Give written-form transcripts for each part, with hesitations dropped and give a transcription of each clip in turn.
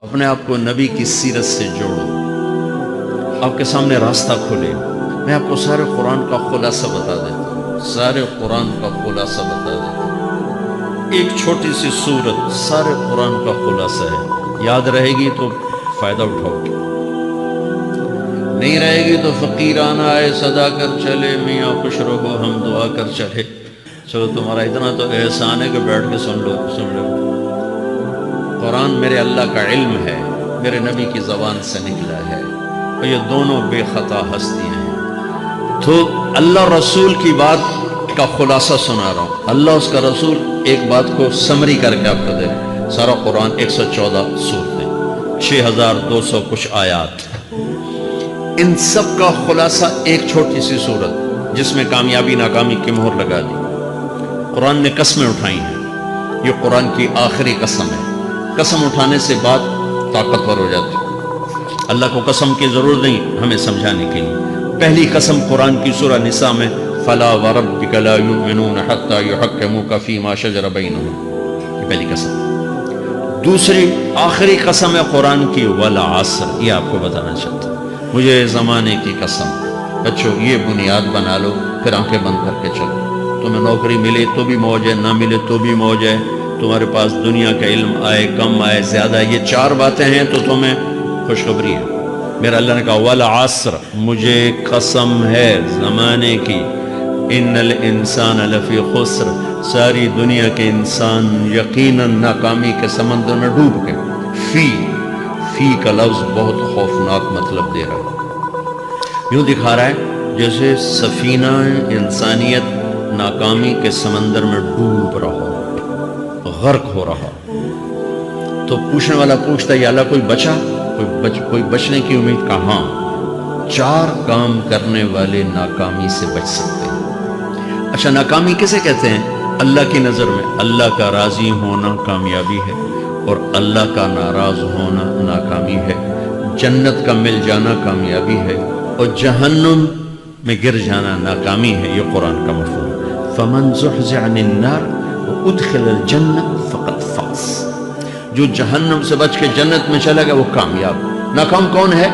اپنے آپ کو نبی کی سیرت سے جوڑو، آپ کے سامنے راستہ کھلے۔ میں آپ کو سارے قرآن کا خلاصہ بتا دیتا ہوں، سارے قرآن کا خلاصہ بتا دیتا ہوں۔ ایک چھوٹی سی سورت سارے قرآن کا خلاصہ ہے، یاد رہے گی تو فائدہ اٹھاؤ گے، نہیں رہے گی تو فقیرانہ آئے صدا کر چلے، میاں خوش رہو ہم دعا کر چلے۔ چلو تمہارا اتنا تو احسان ہے کہ بیٹھ کے سن لو۔ قرآن میرے اللہ کا علم ہے، میرے نبی کی زبان سے نکلا ہے، اور یہ دونوں بے خطا ہستیاں ہیں۔ تو اللہ رسول کی بات کا خلاصہ سنا رہا ہوں، اللہ اس کا رسول ایک بات کو سمری کر کے آپ کو دے۔ سارا قرآن 114 سورتیں، 6200 کچھ آیات، ان سب کا خلاصہ ایک چھوٹی سی سورت جس میں کامیابی ناکامی کی مہر لگا دی۔ قرآن نے قسمیں اٹھائی ہیں، یہ قرآن کی آخری قسم ہے۔ قسم اٹھانے سے بات طاقتور ہو جاتی، اللہ کو قسم کی ضرورت نہیں ہمیں سمجھانے کے لیے۔ پہلی قسم قرآن کی سورہ نساء میں فلا وربک لا یؤمنون حتی یحکموک فیما شجر بینہم، یہ پہلی قسم۔ دوسری آخری قسم ہے قرآن کی والعصر، یہ آپ کو بتانا چاہتا ہوں، مجھے زمانے کی قسم۔ بچوں یہ بنیاد بنا لو، پھر آنکھیں بند کر کے چلو۔ تمہیں نوکری ملے تو بھی موج ہے، نہ ملے تو بھی موج ہے، تمہارے پاس دنیا کا علم آئے کم آئے زیادہ، یہ چار باتیں ہیں تو تمہیں خوشخبری ہے۔ میرا اللہ نے کہا والعصر، مجھے قسم ہے زمانے کی، ان الانسان لفی خسر، ساری دنیا کے انسان یقیناً ناکامی کے سمندر میں ڈوب گئے۔ فی کا لفظ بہت خوفناک مطلب دے رہا ہے، یوں دکھا رہا ہے جیسے سفینہ انسانیت ناکامی کے سمندر میں ڈوب رہا، غرق ہو رہا۔ تو پوچھنے والا پوچھتا ہے یا اللہ کوئی بچا، کوئی بچنے کی امید؟ کہاں؟ چار کام کرنے والے ناکامی سے بچ سکتے ہیں۔ اچھا ناکامی کسے کہتے ہیں اللہ کی نظر میں؟ اللہ کا راضی ہونا کامیابی ہے، اور اللہ کا ناراض ہونا ناکامی ہے۔ جنت کا مل جانا کامیابی ہے، اور جہنم میں گر جانا ناکامی ہے، یہ قرآن کا مفہوم۔ فمن زحزح عن النار وادخل الجنہ فقد فاز، جو جہنم سے بچ کے جنت میں چلا گیا وہ کامیاب۔ ناکام کون ہے؟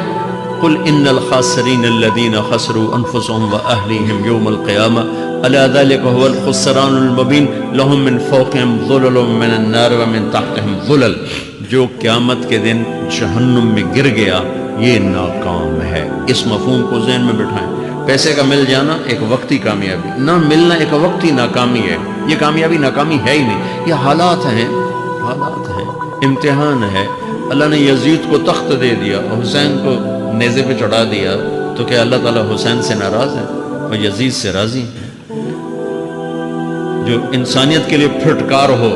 قل ان الخاسرین الذین خسروا انفسهم واہلیہم یوم القیامہ الا ذلک هو الخسران المبین لهم من فوقهم ظلل من النار ومن تحتهم ظلل، جو قیامت کے دن جہنم میں گر گیا یہ ناکام ہے۔ اس مفہوم کو ذہن میں بٹھائیں۔ پیسے کا مل جانا ایک وقتی کامیابی، نہ ملنا ایک وقتی ناکامی ہے، یہ کامیابی ناکامی ہے ہی نہیں، یہ حالات ہیں، امتحان ہے۔ اللہ نے یزید کو تخت دے دیا اور حسین کو نیزے پہ چڑھا دیا، تو کیا اللہ تعالیٰ حسین سے ناراض ہے؟ اور یزید سے راضی ہے۔ جو انسانیت کے لیے پھٹکار ہو،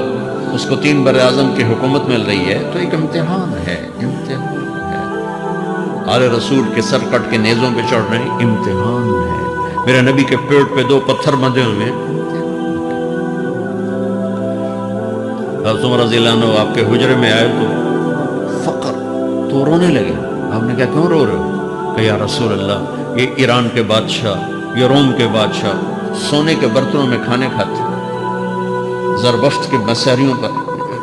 اس کو 3 بر اعظم کی حکومت مل رہی ہے، تو ایک امتحان ہے، امتحان ہے۔ آل رسول کے سر کٹ کے نیزوں پہ چڑھ رہے ہیں، امتحان ہے۔ میرے نبی کے پیٹ پہ 2 پتھر بندھے ہوئے ہیں، حضرت عمر رضی اللہ عنہ آپ کے حجرے میں آئے تو فقر، تو رونے لگے۔ آپ نے کہا کیوں رو رہے ہو؟ کہ یا رسول اللہ یہ ایران کے بادشاہ، یہ روم کے بادشاہ سونے کے برتنوں میں کھانے کھاتے، زربفت کے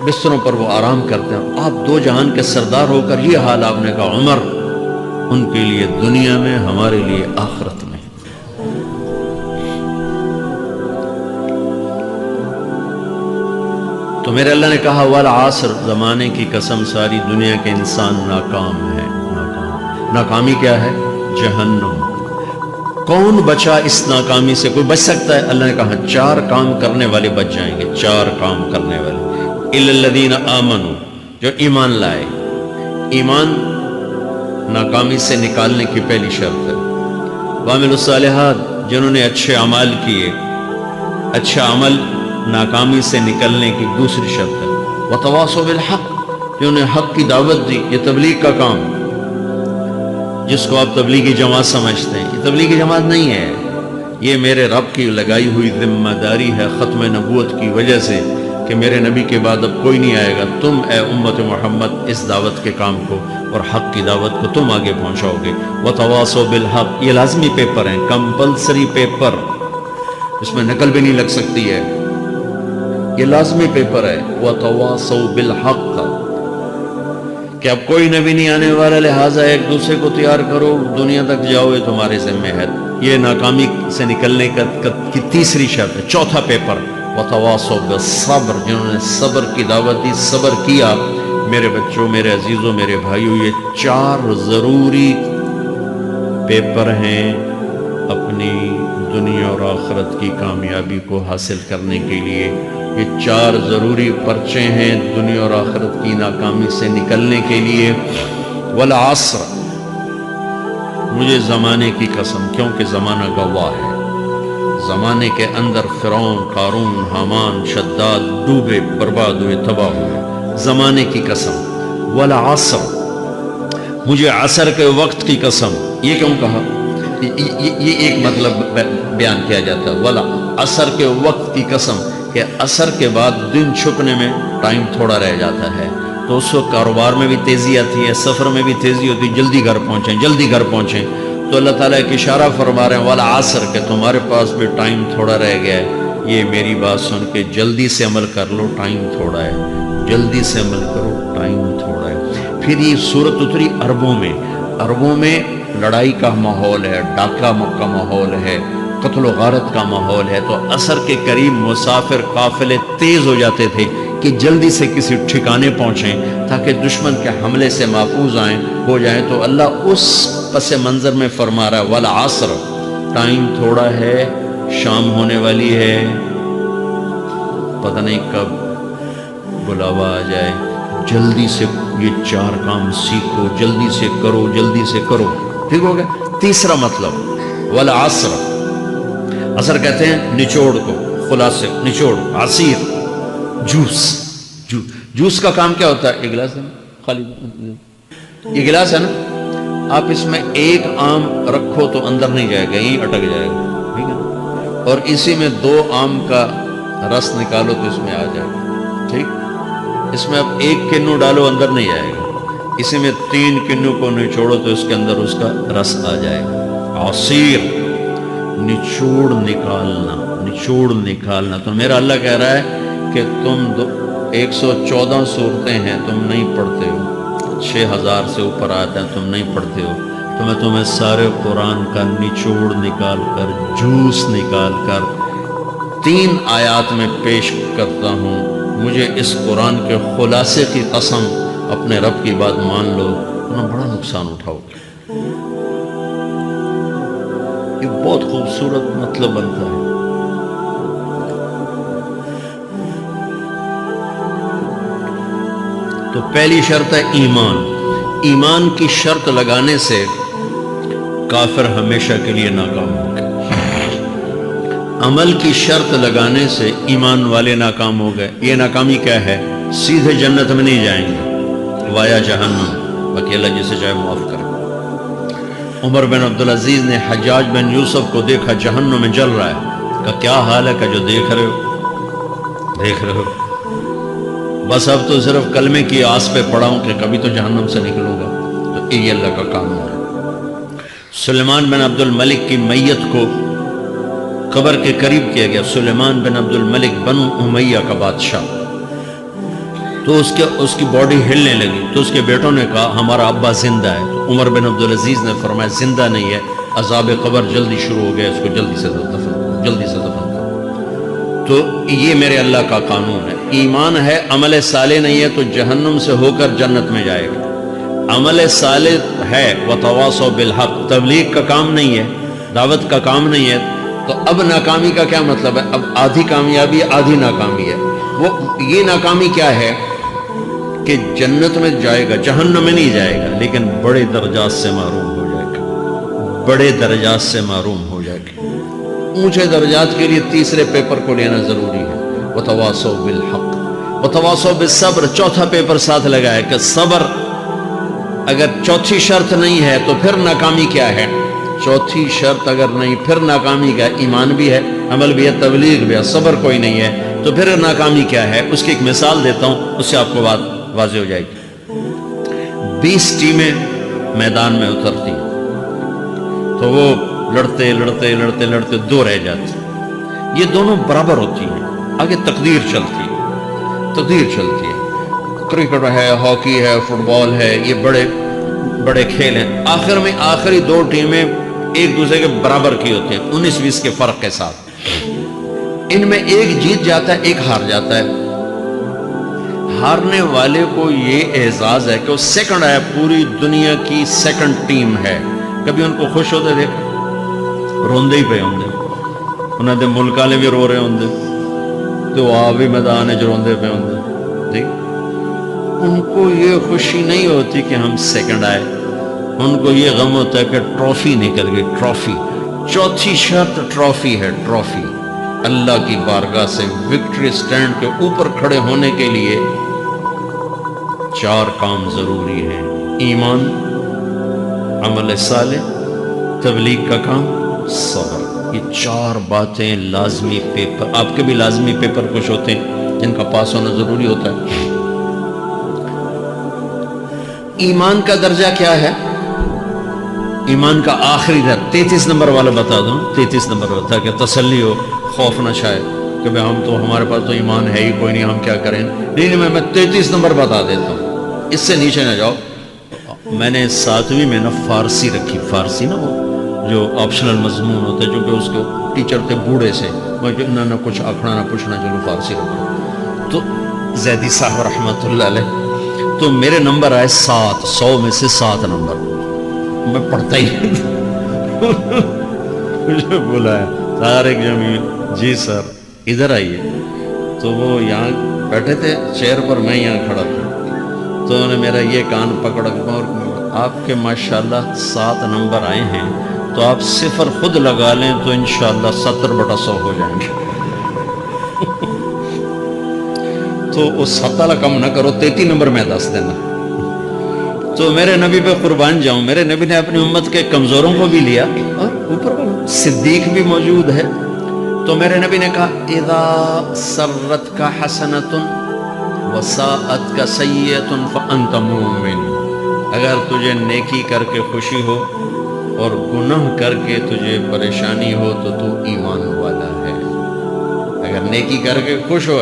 بستروں پر وہ آرام کرتے ہیں، آپ 2 جہان کے سردار ہو کر یہ حال؟ آپ نے کہا عمر ان کے لیے دنیا میں، ہمارے لیے آخرت میں۔ تو میرے اللہ نے کہا والعصر، زمانے کی قسم ساری دنیا کے انسان ناکام ہے۔ ناکامی کیا ہے؟ جہنم۔ کون بچا اس ناکامی سے؟ کوئی بچ سکتا ہے؟ اللہ نے کہا 4 کام کرنے والے بچ جائیں گے، 4 کام کرنے والے۔ الا الذین آمنوا، جو ایمان لائے۔ ایمان ناکامی سے نکالنے کی پہلی شرط ہے۔ وعملوا الصالحات، جنہوں نے اچھے اعمال کیے، اچھا عمل ناکامی سے نکلنے کی دوسری شرط ہے۔ وتواصوا بالحق، جنہوں نے حق کی دعوت دی، یہ تبلیغ کا کام، جس کو آپ تبلیغی جماعت سمجھتے ہیں، یہ تبلیغی جماعت نہیں ہے، یہ میرے رب کی لگائی ہوئی ذمہ داری ہے ختم نبوت کی وجہ سے، کہ میرے نبی کے بعد اب کوئی نہیں آئے گا، تم اے امت محمد اس دعوت کے کام کو اور حق کی دعوت کو تم آگے پہنچاؤ گے۔ وتواصوا بالحق، یہ لازمی پیپر ہیں، کمپلسری پیپر، اس میں نقل بھی نہیں لگ سکتی ہے، یہ لازمی پیپر ہے۔ وتواصوا بالحق، کہ اب کوئی نبی نہیں آنے والا، لہٰذا ایک دوسرے کو تیار کرو، دنیا تک جاؤ، یہ تمہارے ذمہ ہے۔ یہ ناکامی سے نکلنے کی تیسری شرط ہے۔ چوتھا پیپر وتواصوا بالصبر، جنہوں نے صبر کی دعوت دی، صبر کیا۔ میرے بچوں، میرے عزیزوں، میرے بھائیوں، یہ 4 ضروری پیپر ہیں اپنی دنیا اور آخرت کی کامیابی کو حاصل کرنے کے لیے۔ یہ 4 ضروری پرچے ہیں دنیا اور آخرت کی ناکامی سے نکلنے کے لیے۔ والعصر، مجھے زمانے کی قسم، کیونکہ زمانہ گواہ ہے۔ زمانے کے اندر فرعون، قارون، حامان، شداد ڈوبے، برباد ہوئے، تباہ ہوئے۔ زمانے کی قسم۔ والعصر، مجھے عصر کے وقت کی قسم۔ یہ کیوں کہا؟ یہ ایک مطلب بیان کیا جاتا ہے، والعصر کے وقت کی قسم، کہ عصر کے بعد دن چھپنے میں ٹائم تھوڑا رہ جاتا ہے، تو اس وقت کاروبار میں بھی تیزی آتی ہے، سفر میں بھی تیزی ہوتی ہے، جلدی گھر پہنچیں، جلدی گھر پہنچیں۔ تو اللہ تعالیٰ ایک اشارہ فرما رہے ہیں والعصر، کہ تمہارے پاس بھی ٹائم تھوڑا رہ گیا ہے، یہ میری بات سن کے جلدی سے عمل کر لو، ٹائم تھوڑا ہے، جلدی سے عمل کرو، ٹائم تھوڑا ہے۔ پھر یہ صورت اتری عربوں میں لڑائی کا ماحول ہے، ڈاکہ کا ماحول ہے، قتل و غارت کا ماحول ہے، تو عصر کے قریب مسافر قافلے تیز ہو جاتے تھے کہ جلدی سے کسی ٹھکانے پہنچیں تاکہ دشمن کے حملے سے محفوظ ہو جائیں۔ تو اللہ اس پس منظر میں فرما رہا ہے والعصر، ٹائم تھوڑا ہے، شام ہونے والی ہے، پتہ نہیں کب بلاوا آ جائے، جلدی سے یہ 4 کام سیکھو، جلدی سے کرو، جلدی سے کرو۔ ٹھیک ہو گیا؟ تیسرا مطلب والعصر، عصر کہتے ہیں نچوڑ کو، خلاصے، نچوڑ، عصیر، جوس کا کام کیا ہوتا ہے؟ یہ گلاس ہے نا، خالی یہ گلاس ہے نا، آپ اس میں ایک آم رکھو تو اندر نہیں جائے گا، یہیں اٹک جائے گا، ٹھیک ہے؟ اور اسی میں 2 آم کا رس نکالو تو اس میں آ جائے گا، ٹھیک؟ اس میں اب 1 کنو ڈالو، اندر نہیں جائے گا، اسی میں 3 کنو کو نچوڑو تو اس کے اندر اس کا رس آ جائے گا۔ عصیر، نچوڑ نکالنا۔ تو میرا اللہ کہہ رہا ہے کہ تم 114 صورتیں ہیں، تم نہیں پڑھتے ہو، 6000 سے اوپر آتے ہیں، تم نہیں پڑھتے ہو، تو میں تمہیں سارے قرآن کا نچوڑ نکال کر، جوس نکال کر 3 آیات میں پیش کرتا ہوں۔ مجھے اس قرآن کے خلاصے کی قسم، اپنے رب کی بات مان لو، تمہیں بڑا نقصان اٹھاؤ گے۔ یہ بہت خوبصورت مطلب بنتا ہے۔ تو پہلی شرط ہے ایمان۔ ایمان کی شرط لگانے سے کافر ہمیشہ کے لیے ناکام ہو گئے۔ عمل کی شرط لگانے سے ایمان والے ناکام ہو گئے۔ یہ ناکامی کیا ہے؟ سیدھے جنت میں نہیں جائیں گے، وایا جہنم، باقی اللہ جسے چاہے معاف کرے۔ عمر بن عبدالعزیز نے حجاج بن یوسف کو دیکھا جہنم میں جل رہا ہے، کہا کیا حال ہے؟ کہ جو دیکھ رہے ہو، بس اب تو صرف کلمے کی آس پہ پڑا ہوں کہ کبھی تو جہنم سے نکلوں گا۔ تو یہ اللہ کا قانون ہے۔ سلیمان بن عبد الملک کی میت کو قبر کے قریب کیا گیا، سلیمان بن عبد الملک بنو امیہ کا بادشاہ، تو اس کی باڈی ہلنے لگی، تو اس کے بیٹوں نے کہا ہمارا ابا زندہ ہے۔ تو عمر بن عبدالعزیز نے فرمایا زندہ نہیں ہے، عذاب قبر جلدی شروع ہو گیا، اس کو جلدی سے دفن کرو۔ تو یہ میرے اللہ کا قانون ہے۔ ایمان ہے، عمل صالح نہیں ہے تو جہنم سے ہو کر جنت میں جائے گا۔ عمل صالح ہے وتواصوا بالحق، تبلیغ کا کام نہیں ہے، دعوت کا کام نہیں ہے، تو اب ناکامی کا کیا مطلب ہے؟ اب آدھی کامیابی آدھی ناکامی ہے۔ وہ یہ ناکامی کیا ہے کہ جنت میں جائے گا، جہنم میں نہیں جائے گا، لیکن بڑے درجات سے محروم ہو جائے گا، بڑے درجات سے محروم ہو جائے گا۔ اونچے درجات کے لیے تیسرے پیپر کو لینا ضروری ہے، وتواصوا بالحق وتواصوا بالصبر۔ چوتھا پیپر ساتھ لگا ہے کہ صبر، اگر چوتھی شرط نہیں ہے تو پھر ناکامی کیا ہے؟ چوتھی شرط اگر نہیں، پھر ناکامی کیا؟ ایمان بھی ہے، عمل بھی ہے، تبلیغ بھی ہے، صبر کوئی نہیں ہے، تو پھر ناکامی کیا ہے؟ اس کی ایک مثال دیتا ہوں، اس سے آپ کو بات واضح ہو جائے گی۔ 20 ٹیمیں میدان میں اترتی ہیں، تو وہ لڑتے 2 رہ جاتی، یہ دونوں برابر ہوتی ہیں، آگے تقدیر چلتی ہے۔ کرکٹ ہے، ہاکی ہے، فٹ بال ہے، یہ بڑے بڑے کھیل ہیں، آخر میں آخری دو ٹیمیں ایک دوسرے کے برابر کی ہوتی ہیں 19-20 کے فرق کے ساتھ، ان میں ایک جیت جاتا ہے ایک ہار جاتا ہے۔ ہارنے والے کو یہ اعزاز ہے کہ وہ سیکنڈ ہے، پوری دنیا کی سیکنڈ ٹیم ہے۔ کبھی ان کو خوش ہوتے دیکھا؟ روندے ہی پہ ہوں دے، انہوں نے ملک والے بھی رو رہے ہوں دے تو آپ بھی میدان ہے جو روندے پہ ہوں دے۔ ان کو یہ خوشی نہیں ہوتی کہ ہم سیکنڈ آئے، ان کو یہ غم ہوتا ہے کہ ٹرافی نکل گئی، ٹرافی۔ چوتھی شرط ٹرافی ہے، ٹرافی۔ اللہ کی بارگاہ سے وکٹری سٹینڈ کے اوپر کھڑے ہونے کے لیے 4 کام ضروری ہیں: ایمان، عمل صالح، تبلیغ کا کام، صبر۔ یہ 4 باتیں لازمی پیپر، آپ کے بھی لازمی پیپر کچھ ہوتے ہیں جن کا پاس ہونا ضروری ہوتا ہے۔ ایمان کا درجہ کیا ہے؟ ایمان کا آخری درجہ 33 نمبر والا بتا دوں، 33 نمبر بتا کہ تسلی ہو، خوف نہ شائے کہ بھئی ہم تو، ہمارے پاس تو ایمان ہے ہی کوئی نہیں، ہم کیا کریں۔ نہیں، میں 33 نمبر بتا دیتا ہوں، اس سے نیچے نہ جاؤ۔ میں نے 7ویں میں نا فارسی رکھی، فارسی نا وہ جو آپشنل مضمون ہوتا ہے، چونکہ اس کو ٹیچر تھے بوڑھے سے، مجھے نہ کچھ آکھنا نہ پوچھنا، چلو فارسی رکھو، تو زیدی صاحب رحمۃ اللہ علیہ، تو میرے نمبر آئے 7، 100 میں سے 7 نمبر، میں پڑھتا ہی نہیں تھا۔ مجھے بلایا طارق جمیل، جی سر ادھر آئیے، تو وہ یہاں بیٹھے تھے چیئر پر، میں یہاں کھڑا تھا، تو انہوں نے میرا یہ کان پکڑ اور آپ کے ماشاءاللہ 7 نمبر آئے ہیں، تو آپ 0 خود لگا لیں تو انشاءاللہ 70/100 ہو جائیں گے۔ تو اس 7 کم نہ کرو، 33 نمبر میں 10 دینا۔ تو میرے نبی پہ قربان جاؤں، میرے نبی نے اپنی امت کے کمزوروں کو بھی لیا، اور اوپر صدیق بھی موجود ہے، تو میرے نبی نے کہا اذا سرت کا حسنۃ وساءت کا سیئۃ فانت مومن، اگر تجھے نیکی کر کے خوشی ہو اور گناہ کر کے تجھے پریشانی ہو تو تو ایمان والا ہے۔ اگر نیکی کر کے خوش ہو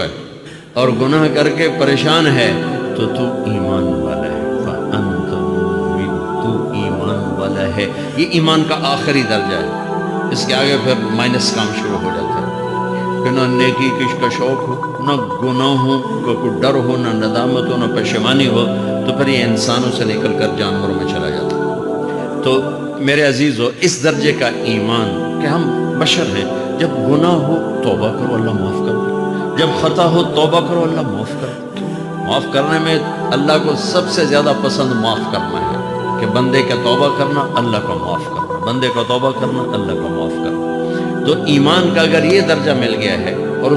اور گناہ کر کے پریشان ہے تو تو ایمان والا ہے، فانت مومن، تو ایمان والا ہے۔ یہ ایمان کا آخری درجہ ہے، اس کے آگے پھر مائنس کام شروع ہو جاتا ہے کہ نہ نیکی کا شوق ہو، نہ گناہوں کا کوئی ڈر ہو، نہ ندامت ہو، نہ پشیمانی ہو، تو پھر یہ انسانوں سے نکل کر جانوروں میں چلا جاتا ہے۔ تو میرے عزیزو، اس درجے کا ایمان کہ ہم بشر ہیں، جب گناہ ہو توبہ کرو، اللہ معاف کر دے، جب خطا ہو توبہ کرو، اللہ معاف کر دے۔ معاف کرنے میں اللہ کو سب سے زیادہ پسند معاف کرنا ہے، کہ بندے کا توبہ کرنا، اللہ کو معاف کرنا، بندے کا توبہ کرنا، اللہ کو معاف کرنا۔ تو ایمان کا اگر یہ درجہ مل گیا ہے اور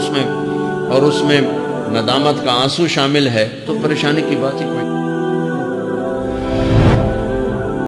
اس میں ندامت کا آنسو شامل ہے تو پریشانی کی بات ہی کوئی